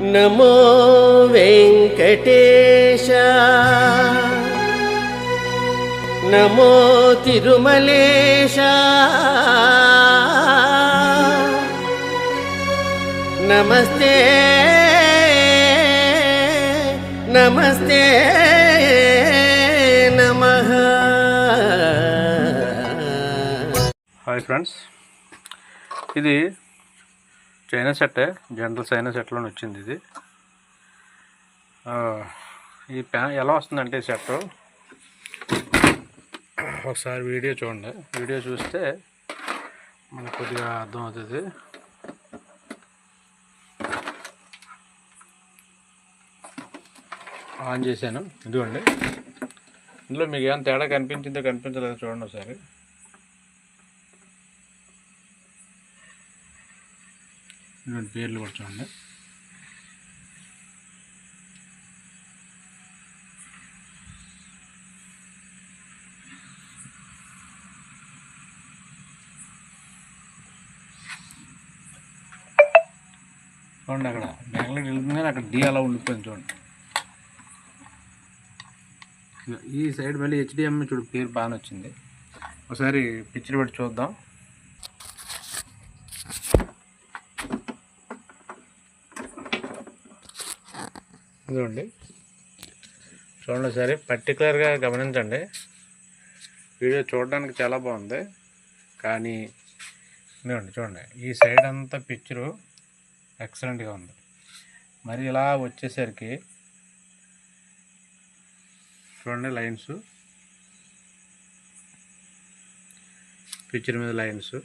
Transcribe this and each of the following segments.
నమో వెంకటేశ నమో తిరుమలేశ నమస్తే నమస్తే నమః. హాయ్ ఫ్రెండ్స్, ఇది చైనా సెట్, జనరల్ చైనా సెట్లోనే వచ్చింది. ఇది ఈ ప్యాన్ ఎలా వస్తుందంటే సెట్ ఒకసారి వీడియో చూడండి. వీడియో చూస్తే మనకు కొద్దిగా అర్థమవుతుంది. ఆన్ చేశాను, ఇదిగోండి. ఇందులో మీకు ఏమైనా తేడా కనిపించిందో కనిపించలేదో చూడండి ఒకసారి. పేర్లు కూడా చూడండి. చూడండి, అక్కడ బెంగళూరు వెళ్తుంది కానీ అక్కడ డి అలా ఉండిపోయింది. చూడండి, ఈ సైడ్ మళ్ళీ హెచ్డిఎంఐ చూడు, పేరు బాగానే వచ్చింది. ఒకసారి పిక్చర్ పెట్టి చూద్దాం. ఇదిగోండి, చూడండి ఒకసారి పర్టికులర్గా గమనించండి. వీడియో చూడడానికి చాలా బాగుంది, కానీ ఇదిగోండి చూడండి, ఈ సైడ్ అంతా పిక్చరు ఎక్సలెంట్గా ఉంది. మరి ఇలా వచ్చేసరికి చూడండి, లైన్స్, పిక్చర్ మీద లైన్స్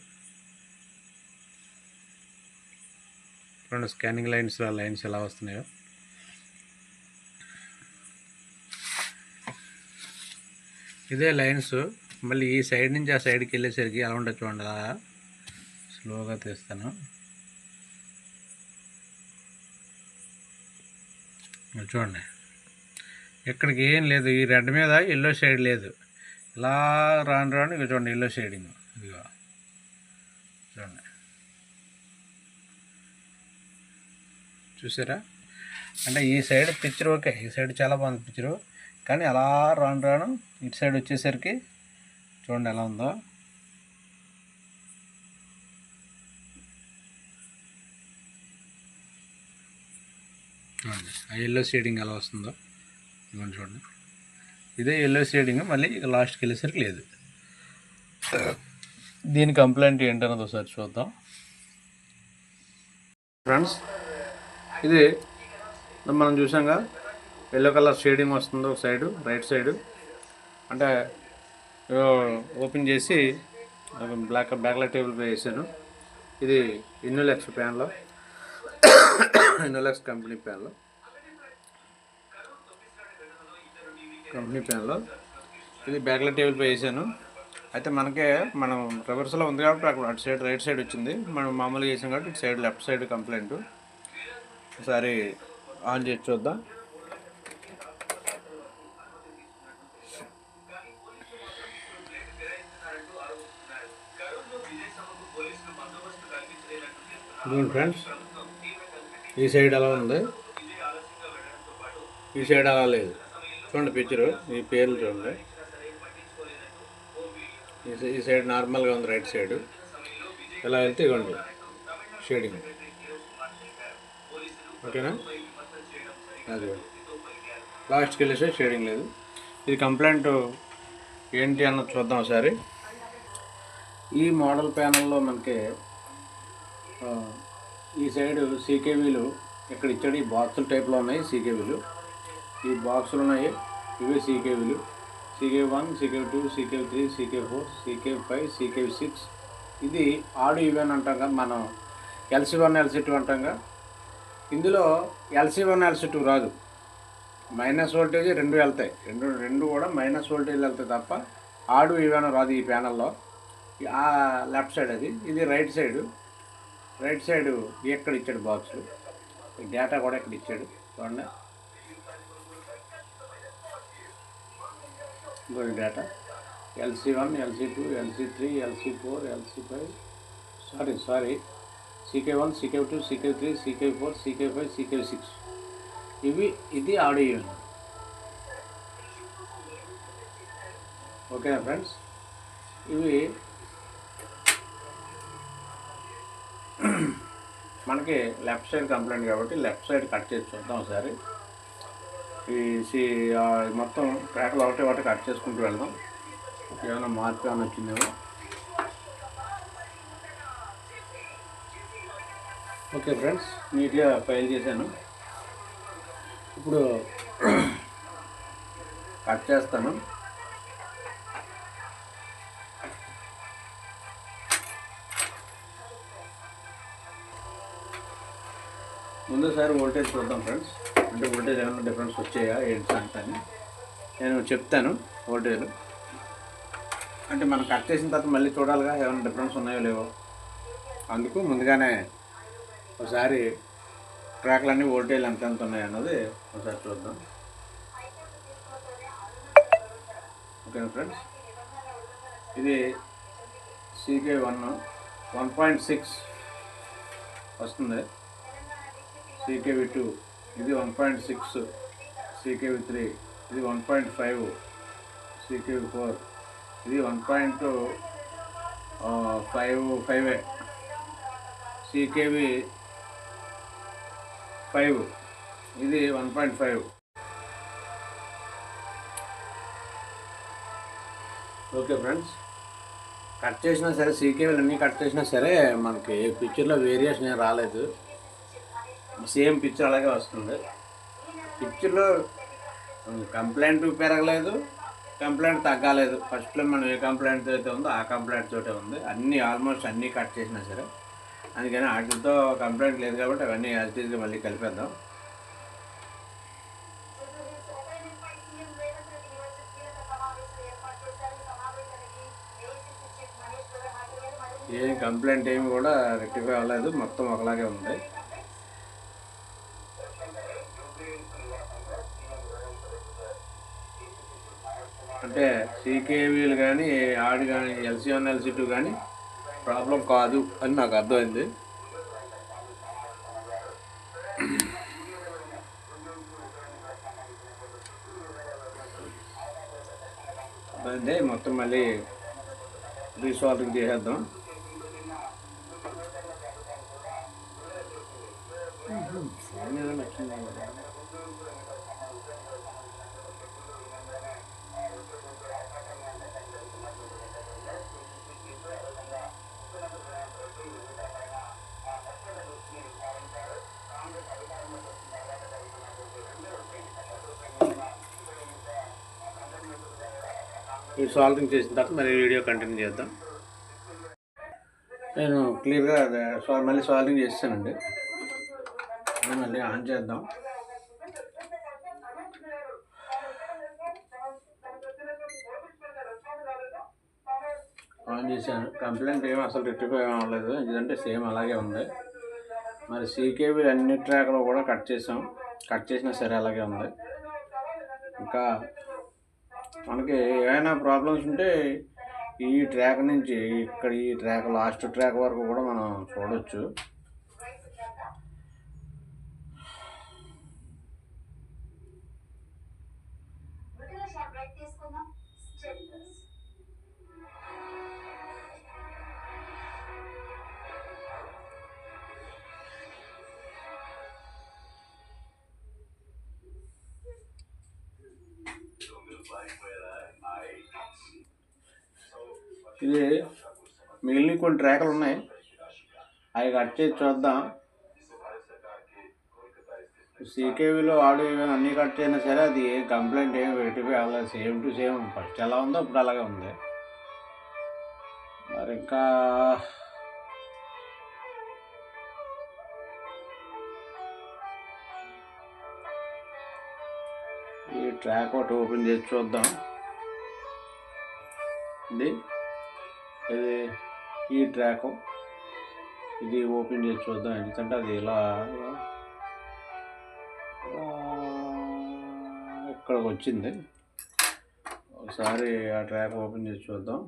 చూడండి, స్కానింగ్ లైన్స్ ఎలా వస్తున్నాయో. ఇదే లైన్స్ మళ్ళీ ఈ సైడ్ నుంచి ఆ సైడ్కి వెళ్ళేసరికి ఎలా ఉంటుంది చూడండి. అలా స్లోగా తీస్తాను. చూడండి, ఇక్కడికి ఏం లేదు. ఈ రెడ్ మీద ఎల్లో షేడ్ లేదు. ఇలా రాను ఇక చూడండి, ఎల్లో షేడింగ్. ఇదిగో చూడండి, చూసారా? అంటే ఈ సైడ్ పిక్చర్ ఓకే, ఈ సైడ్ చాలా బాగుంది పిక్చరు, కానీ అలా రాను ఇటు సైడ్ వచ్చేసరికి చూడండి ఎలా ఉందో. చూడండి, ఆ ఎల్లో షేడింగ్ ఎలా వస్తుందో. ఇవ్వండి చూడండి, ఇదే ఎల్లో షేడింగ్ మళ్ళీ లాస్ట్కి వెళ్ళేసరికి లేదు. దీని కంప్లైంట్ ఏంటన్నది ఒకసారి చూద్దాం ఫ్రెండ్స్. ఇది మనం చూసాంగా, ఎల్లో కలర్ షేడింగ్ వస్తుంది ఒక సైడు, రైట్ సైడు. అంటే ఓపెన్ చేసి బ్యాక్లైట్ టేబుల్ పై వేసాను. ఇది ఇన్నోలెక్స్ ప్యాన్లో, ఇన్నోలెక్స్ కంపెనీ ప్యాన్లో ఇది బ్యాక్లైట్ టేబుల్ పై వేసాను. అయితే మనం రివర్స్లో ఉంది కాబట్టి అక్కడ అటు సైడ్ రైట్ సైడ్ వచ్చింది. మనం మామూలుగా వేసాం కాబట్టి ఇటు సైడ్ లెఫ్ట్ సైడ్ కంప్లైంట్. ఒకసారి ఆన్ చేసి చూద్దాం. ఫ్రెండ్స్, ఈ సైడ్ అలా ఉంది, ఈ సైడ్ అలా లేదు. చూడండి పిక్చరు, ఈ పేర్లు చూడండి. ఈ సైడ్ నార్మల్గా ఉంది, రైట్ సైడ్. ఇలా వెళ్తే ఇవ్వండి షేడింగ్. ఓకేనా? అది లాస్ట్కి వెళ్ళేసే షేడింగ్ లేదు. ఇది కంప్లైంట్ ఏంటి అన్నది చూద్దాం ఒకసారి. ఈ మోడల్ ప్యానల్లో మనకి ఈ సైడ్ సీకేవీలు ఇక్కడ ఇచ్చాడు. ఈ బాక్సుల టైప్లో ఉన్నాయి సీకేవీలు. ఈ బాక్సులు ఉన్నాయి, ఇవి సీకేవీలు. CK1, CK2, CK3, CK4, CK5, CK6. ఇది ఆడు ఈవెన్ అంటాం, మనం LC1, LC2 అంటాం. ఇందులో LC1, LC2 రాదు. మైనస్ వోల్టేజ్ రెండు వెళ్తాయి, రెండు కూడా మైనస్ వోల్టేజ్ వెళ్తాయి తప్ప ఆడు ఈవెన్ రాదు ఈ ప్యానల్లో. ఆ లెఫ్ట్ సైడ్ అది, ఇది రైట్ సైడు. రైట్ సైడు ఎక్కడ ఇచ్చాడు బాక్స్, డేటా కూడా ఇక్కడ ఇచ్చాడు చూడండి. Data LC1, LC2, LC3, LC4, LC5, CK1, CK2, CK3, CK4, CK5, CK6 ఇది ఆడియో యూనిట్. ఓకేనా ఫ్రెండ్స్, ఇవి మనకి లెఫ్ట్ సైడ్ కంప్లైంట్ కాబట్టి లెఫ్ట్ సైడ్ కట్ చేసి చూద్దాం ఒకసారి. మొత్తం ట్రాక్లు ఒకటి కట్ చేసుకుంటూ వెళ్దాం. ఏమైనా మార్పు ఏమైనా వచ్చిందేమో. ఓకే ఫ్రెండ్స్, నీట్గా ఫైల్ చేశాను. ఇప్పుడు కట్ చేస్తాను. ముందుసారి వోల్టేజ్ చూద్దాం ఫ్రెండ్స్. అంటే వోల్టేజ్ ఏమైనా డిఫరెన్స్ వచ్చాయా ఏంటి అని నేను చెప్తాను. వోల్టేజ్ అంటే మనం కట్ చేసిన తర్వాత మళ్ళీ చూడాలిగా ఏమైనా డిఫరెన్స్ ఉన్నాయో లేవో. అందుకు ముందుగానే ఒకసారి ట్రాక్లన్నీ వోల్టేజ్ ఎంత ఉన్నాయి అన్నది ఒకసారి చూద్దాం. ఓకే ఫ్రెండ్స్, ఇది CK1 1.6 వస్తుంది. CKV2 ఇది 1.6, CKV3 ఇది 1.5, CKV4 ఇది 1.55, CKV5 ఇది 1.5. ఓకే ఫ్రెండ్స్, కట్ చేసినా సరే CKVలు అన్నీ కట్ చేసినా సరే మనకి పిక్చర్లో వేరియేషన్ ఏం రాలేదు. సేమ్ పిక్చర్ అలాగే వస్తుంది. పిక్చర్లో కంప్లైంట్ పెరగలేదు, కంప్లైంట్ తగ్గలేదు. ఫస్ట్లో మనం ఏ కంప్లైంట్ అయితే ఉందో ఆ కంప్లైంట్ తోటే ఉంది. ఆల్మోస్ట్ అన్నీ కట్ చేసినా సరే. అందుకని వాటితో కంప్లైంట్ లేదు కాబట్టి అవన్నీ యాజ్ టీజ్గా మళ్ళీ కలిపేద్దాం. ఏం కంప్లైంట్ ఏమి కూడా రెక్టిఫై అవ్వలేదు, మొత్తం ఒకలాగే ఉంది. అంటే CKVలు కానీ ఆడి కానీ LC1 LC2 కానీ ప్రాబ్లం కాదు అని నాకు అర్థమైంది. అంటే మొత్తం మళ్ళీ రీసాల్వింగ్ చేసేద్దాం. ఈ సాల్వింగ్ చేసిన తర్వాత మరి వీడియో కంటిన్యూ చేద్దాం. నేను క్లియర్గా మళ్ళీ సాల్వింగ్ చేస్తానండి. మళ్ళీ ఆన్ చేద్దాం. ఆన్ చేశాను. కంప్లైంట్ ఏమీ అసలు రెక్టిఫై అవ్వలేదు, ఎందుకంటే సేమ్ అలాగే ఉంది. మరి CKV అన్ని ట్రాక్లో కూడా కట్ చేసినా సరే అలాగే ఉంది. ఇంకా మనకి ఏమైనా ప్రాబ్లమ్స్ ఉంటే ఈ ట్రాక్ నుంచి ఇక్కడ ఈ ట్రాక్ లాస్ట్ ట్రాక్ వరకు కూడా మనం చూడవచ్చు. ఇది మిగిలిన కొన్ని ట్రాక్లు ఉన్నాయి, అవి కట్ చేసి చూద్దాం. CKVలో ఆడియో అన్నీ కట్ చేసినా సరే అది ఏ కంప్లైంట్ ఏం రెక్టిఫై అవ్వలేదు. సేమ్ టు సేమ్ ఫస్ట్ ఎలా ఉందో ఇప్పుడు అలాగే ఉంది. మరి ఇంకా ఈ ట్రాక్ ఒకటి ఓపెన్ చేసి చూద్దాం. ఇది ఈ ట్రాక్ ఇది ఓపెన్ చేసి చూద్దాం. ఎందుకంటే అది ఇలా ఇక్కడికి వచ్చింది. ఒకసారి ఆ ట్రాక్ ఓపెన్ చేసి చూద్దాం.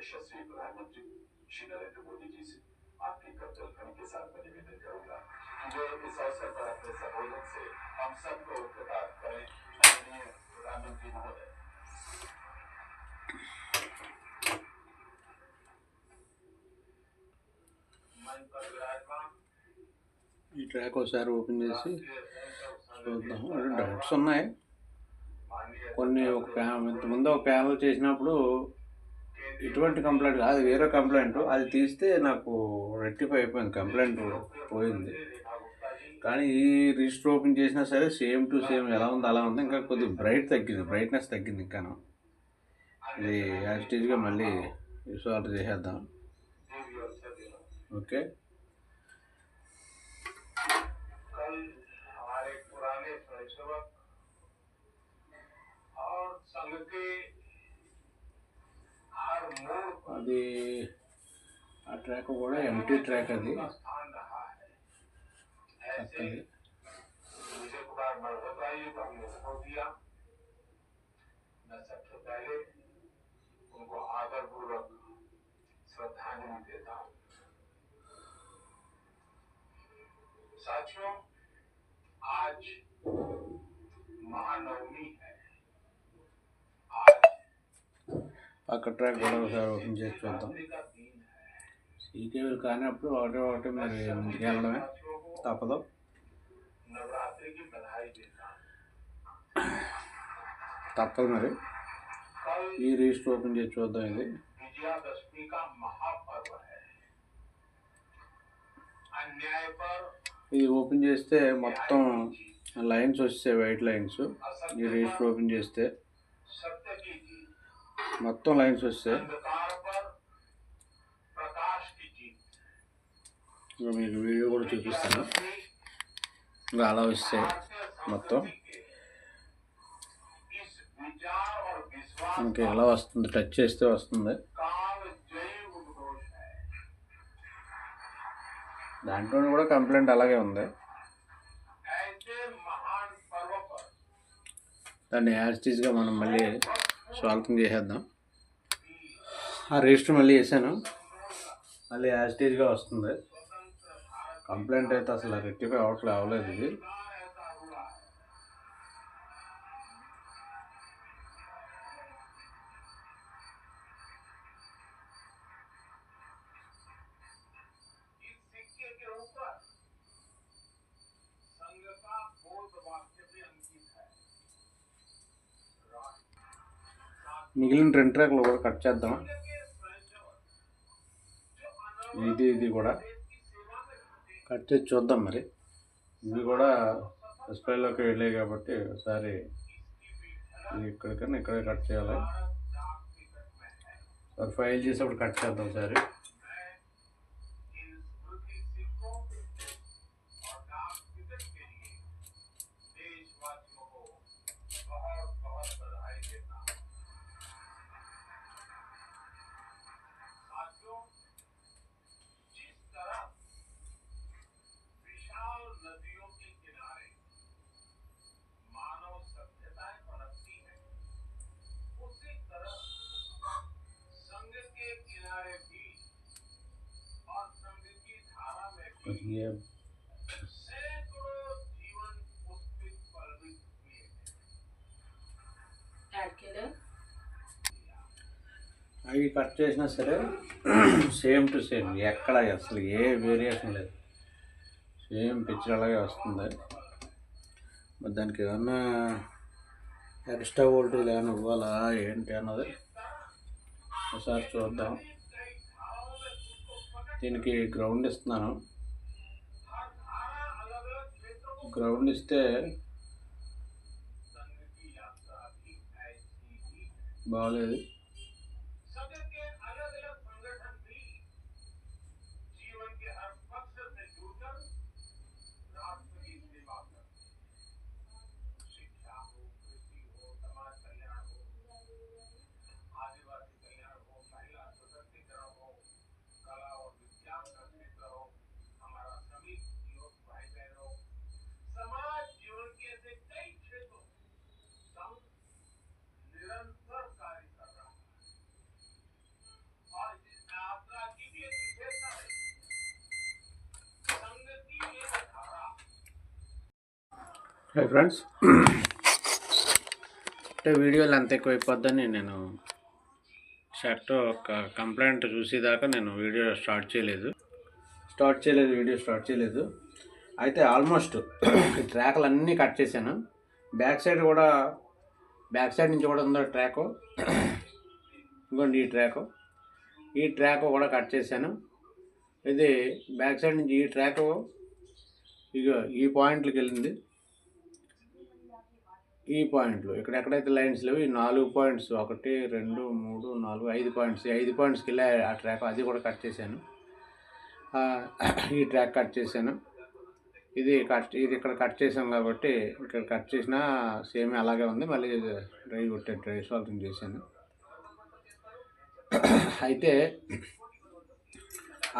यशस्वी प्रधानमंत्री श्री नरेंद्र मोदी जी से आपकी करतलखनी के साथ मैं निवेदन करूंगा कि वे इस अवसर पर अपने संबोधन से हम सबको कृतार्थ करें। माननीय प्रधानमंत्री महोदय, मन पर विराजमान ఈ ట్రాక్ ఒకసారి ఓపెన్ చేసి చూద్దాం. డౌట్స్ ఉన్నాయి కొన్ని. ఇంతకుముందు ఒక ప్యానల్ చేసినప్పుడు ఇటువంటి కంప్లైంట్ కాదు, వేరే కంప్లైంట్, అది తీస్తే నాకు రెక్టిఫై అయిపోయింది, కంప్లైంట్ పోయింది. కానీ ఈ రిజిస్టర్ ఓపెన్ చేసినా సరే సేమ్ టు సేమ్ ఎలా ఉందో అలా ఉంది. ఇంకా కొద్దిగా బ్రైట్నెస్ తగ్గింది ఇంకాను. ఇది యాజిటీజ్గా మళ్ళీ సాల్వ్ చేసేద్దాం. ఓకే, అది ఆ ట్రాక్ కూడా ఎంటీ ట్రాక్, అది श्रद्धांजलि देता हूँ। साथियों, आज महानवमी है। పక్క ట్రాక్ కూడా ఒకసారి ఓపెన్ చేసి చూద్దాం. సీకేబుల్ కానప్పుడు ఒకటి మరి ముందుకు వెళ్ళడమే తప్పదు. తప్పదు మరి. ఈ రిజిస్టర్ ఓపెన్ చేసి చూద్దాం. ఇది विजयादशमी का महापर्व है। अन्याय पर ఇది ఓపెన్ చేస్తే మొత్తం లైన్స్ వస్తాయి, వైట్ లైన్స్. ఈ రిజిస్టర్ ఓపెన్ చేస్తే सत्य की जीत, మొత్తం లైన్స్ వస్తాయి. अंधकार पर प्रकाश की जीत। ఇంకా మీకు వీడియో కూడా చూపిస్తాను. ఇంకా అలా వస్తాయి మొత్తం. इस विचार और विश्वास మనకి ఎలా వస్తుంది, టచ్ చేస్తే వస్తుంది. काल जय उद्घोष है। దాంట్లో కూడా కంప్లైంట్ అలాగే ఉంది. ऐसे महान पर्व पर దాన్ని యాజిటీజ్గా మనం మళ్ళీ సాల్వ్ చేసేద్దాం. ఆ రిజిస్టర్ మళ్ళీ వేసాను, మళ్ళీ యాజిటీజ్గా వస్తుంది. కంప్లైంట్ అయితే అసలు రెక్టిఫై అవ్వలేదు ఇది. ऐसा हुआ है। इस सिक्के के ऊपर संघ का बोध वाक्य भी अंकित है। మిగిలిన 2 ట్రాక్లు కూడా కట్ చేద్దాం. संघ के स्वयंसेवक जो अनवरत ఇది కూడా देश की सेवा में जुटे, కట్ చేసి చూద్దాం. మరి ఇవి కూడా డిస్ప్లేలోకి వెళ్ళాయి కాబట్టి ఒకసారి ఇది ఇక్కడికన్నా ఇక్కడే కట్ చేయాలి. डाक टिकट में है। మరి ఫైల్ చేసేప్పుడు కట్ చేద్దాం ఒకసారి. मैं इन स्मृति सिक्कों और डाक टिकट के लिए देशवासियों को बहुत बहुत बधाई देता हूँ। साथियों, जिस तरह विशाल नदियों के किनारे मानव सभ्यताएं पनपती हैं, उसी तरह संघ के किनारे भी और संघ की धारा में भी కొద్దిగా सैकड़ों जीवन पुष्पित पल्वित हुए हैं। ऐड केलं అవి కట్ చేసినా సరే సేమ్ టు సేమ్, ఎక్కడ అసలు ఏ వేరియేషన్ లేదు. సేమ్ పిక్చర్ అలాగే వస్తుంది. మరి దానికి ఏమన్నా ఎక్స్ట్రా వోల్టేజ్ ఏమైనా ఇవ్వాలా ఏంటి అన్నది ఒకసారి చూద్దాం. దీనికి గ్రౌండ్ ఇస్తున్నాను. గ్రౌండ్ ఇస్తే संघ की यात्रा भी ऐसी ही है। బాగలేదు. संघ के अलग अलग संगठन भी जीवन के हर पक्ष से जुड़कर राष्ट्र की सेवा करते हैं। शिक्षा हो, कृषि हो, समाज कल्याण हो, आदिवासी कल्याण हो, महिला सशक्तिकरण हो, कला और विज्ञान का क्षेत्र हो, हमारा श्रमिक युवक भाई बहन हो, समाज जीवन के ऐसे कई क्षेत्रों में संघ निरंतर कार्य कर रहा है। హాయ్ ఫ్రెండ్స్, అంటే వీడియోలు అంత ఎక్కువ అయిపోద్దని నేను షర్ట్ ఒక కంప్లైంట్ చూసేదాకా నేను వీడియో స్టార్ట్ చేయలేదు. అయితే ఆల్మోస్ట్ ట్రాక్లు అన్నీ కట్ చేశాను. బ్యాక్ సైడ్ నుంచి కూడా ఉందో ట్రాక్. ఇంకోండి ఈ ట్రాక్ కూడా కట్ చేశాను. ఇది బ్యాక్ సైడ్ నుంచి ఈ ట్రాక్ ఇగో ఈ పాయింట్లకు వెళ్ళింది. ఈ పాయింట్లు ఎక్కడైతే లైన్స్ లేవు ఈ 4 పాయింట్స్ 1 2 3 4 5 పాయింట్స్ 5 పాయింట్స్కి వెళ్ళి ఆ ట్రాక్ అది కూడా కట్ చేశాను. ఈ ట్రాక్ కట్ చేశాను. ఇది ఇక్కడ కట్ చేసాం కాబట్టి ఇక్కడ కట్ చేసినా సేమ్ అలాగే ఉంది. మళ్ళీ డ్రై సాల్టింగ్ చేశాను. అయితే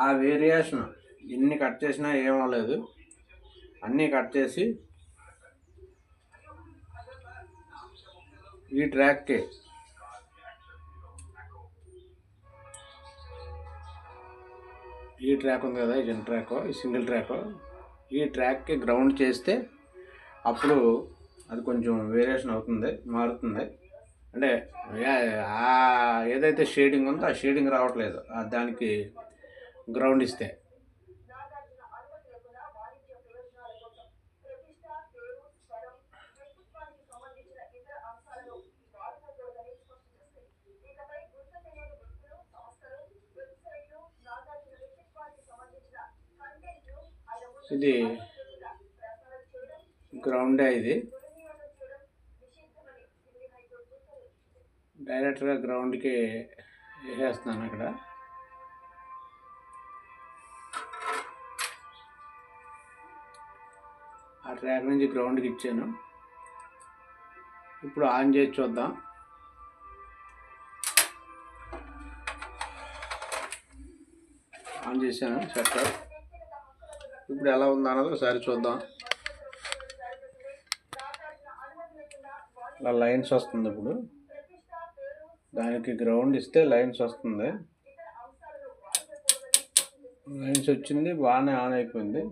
ఆ వేరియేషన్ ఎన్ని కట్ చేసినా ఏమవలేదు. అన్నీ కట్ చేసి ఈ ట్రాక్కి ఈ ట్రాక్ ఉంది కదా, ఈ ట్రాక్, ఈ సింగిల్ ట్రాక్, ఈ ట్రాక్కి గ్రౌండ్ చేస్తే అప్పుడు అది కొంచెం వేరియేషన్ మారుతుంది. అంటే ఏదైతే షేడింగ్ ఉందో ఆ షేడింగ్ రావట్లేదు దానికి గ్రౌండ్ ఇస్తే. ఇది గ్రౌండే. ఇది డైరెక్ట్గా గ్రౌండ్కి వేసేస్తున్నాను. అక్కడ ఆ ట్రాక్ నుంచి గ్రౌండ్కి ఇచ్చాను. ఇప్పుడు ఆన్ చేసి చూద్దాం. ఆన్ చేశాను షట్టర్. ఇప్పుడు ఎలా ఉందో అన్నది ఒకసారి చూద్దాం. ఇలా లైన్స్ వస్తుంది. ఇప్పుడు దానికి గ్రౌండ్ ఇస్తే లైన్స్ వస్తుంది. లైన్స్ వచ్చింది, బాగానే ఆన్ అయిపోయింది.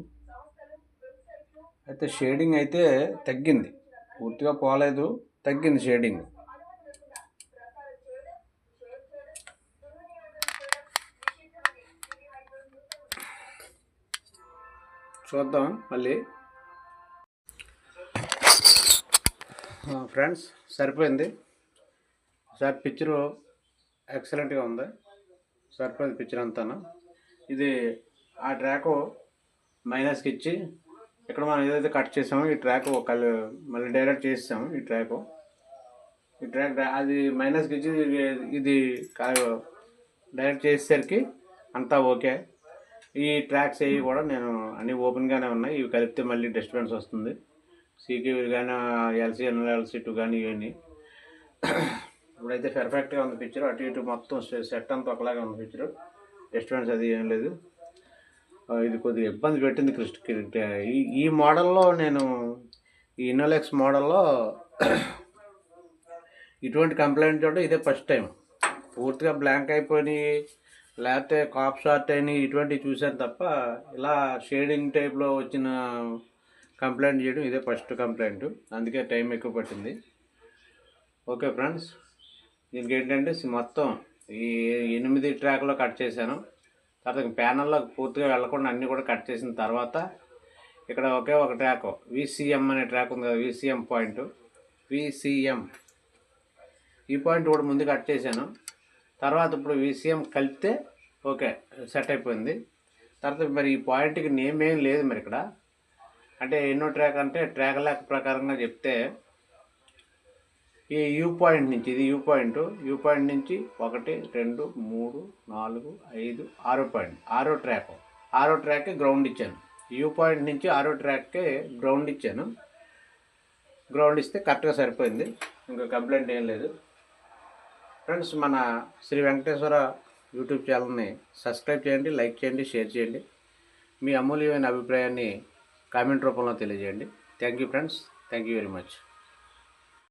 అయితే షేడింగ్ అయితే తగ్గింది, పూర్తిగా పోలేదు, తగ్గింది షేడింగ్. చూద్దాం మళ్ళీ. ఫ్రెండ్స్, సరిపోయింది. సార్ పిక్చరు ఎక్సలెంట్గా ఉంది. సరిపోయింది పిక్చర్ అంతాను. ఇది ఆ ట్రాకు మైనస్కి ఇచ్చి ఇక్కడ మనం ఏదైతే కట్ చేసామో ఈ ట్రాక్ మళ్ళీ డైరెక్ట్ చేసాము. ఈ ట్రాక్ అది మైనస్కి ఇచ్చి ఇది డైరెక్ట్ చేసేసరికి అంతా ఓకే. ఈ ట్రాక్స్ అవి కూడా నేను అన్నీ ఓపెన్గానే ఉన్నాయి. ఇవి కలిపితే మళ్ళీ డిస్టర్బెన్స్ వస్తుంది. సీకేవీ కానీ LC2 కానీ ఇవన్నీ. ఇప్పుడైతే పర్ఫెక్ట్గా ఉంది పిక్చర్. అటు ఇటు మొత్తం సెట్ అంతా ఒకలాగా ఉంది పిక్చర్. డిస్టర్బెన్స్ అది ఏం లేదు. ఇది కొద్దిగా ఇబ్బంది పెట్టింది ఈ మోడల్లో. నేను ఈ ఇన్నోలెక్స్ మోడల్లో ఇటువంటి కంప్లైంట్ చూడడం ఇదే ఫస్ట్ టైం. పూర్తిగా బ్లాంక్ అయిపోయి లేకపోతే కాప్ షార్ట్ అయినాయి ఇటువంటివి చూశాను తప్ప ఇలా షేడింగ్ టైప్లో వచ్చిన కంప్లైంట్ చేయడం ఇదే ఫస్ట్ కంప్లైంట్. అందుకే టైం ఎక్కువ పట్టింది. ఓకే ఫ్రెండ్స్, దీనికి ఏంటంటే మొత్తం ఈ 8 ట్రాక్లో కట్ చేశాను. తర్వాత ప్యానల్లో పూర్తిగా వెళ్లకుండా అన్నీ కూడా కట్ చేసిన తర్వాత ఇక్కడ ఒకే ఒక ట్రాక్ VCM అనే ట్రాక్ ఉంది కదా, VCM పాయింట్, ఈ పాయింట్ కూడా ముందు కట్ చేశాను. తర్వాత ఇప్పుడు VCM కలిపితే ఓకే సెట్ అయిపోయింది. తర్వాత మరి ఈ పాయింట్కి నేమ్ ఏం లేదు మరి ఇక్కడ. అంటే ఎన్నో ట్రాక్ అంటే ట్రాక్ లెక్క ప్రకారంగా చెప్తే ఈ యూ పాయింట్ నుంచి, ఇది యూ పాయింట్ నుంచి 1 2 3 4 5 6 పాయింట్, 6 ట్రాక్కి గ్రౌండ్ ఇచ్చాను. యూ పాయింట్ నుంచి 6 ట్రాక్కి గ్రౌండ్ ఇచ్చాను. గ్రౌండ్ ఇస్తే కరెక్ట్గా సరిపోయింది. ఇంకా కంప్లైంట్ ఏం లేదు. ఫ్రెండ్స్, మన శ్రీ వెంకటేశ్వర యూట్యూబ్ ఛానల్ని సబ్స్క్రైబ్ చేయండి, లైక్ చేయండి, షేర్ చేయండి. మీ అమూల్యమైన అభిప్రాయాన్ని కామెంట్ రూపంలో తెలియజేయండి. Thank you friends, thank you very much.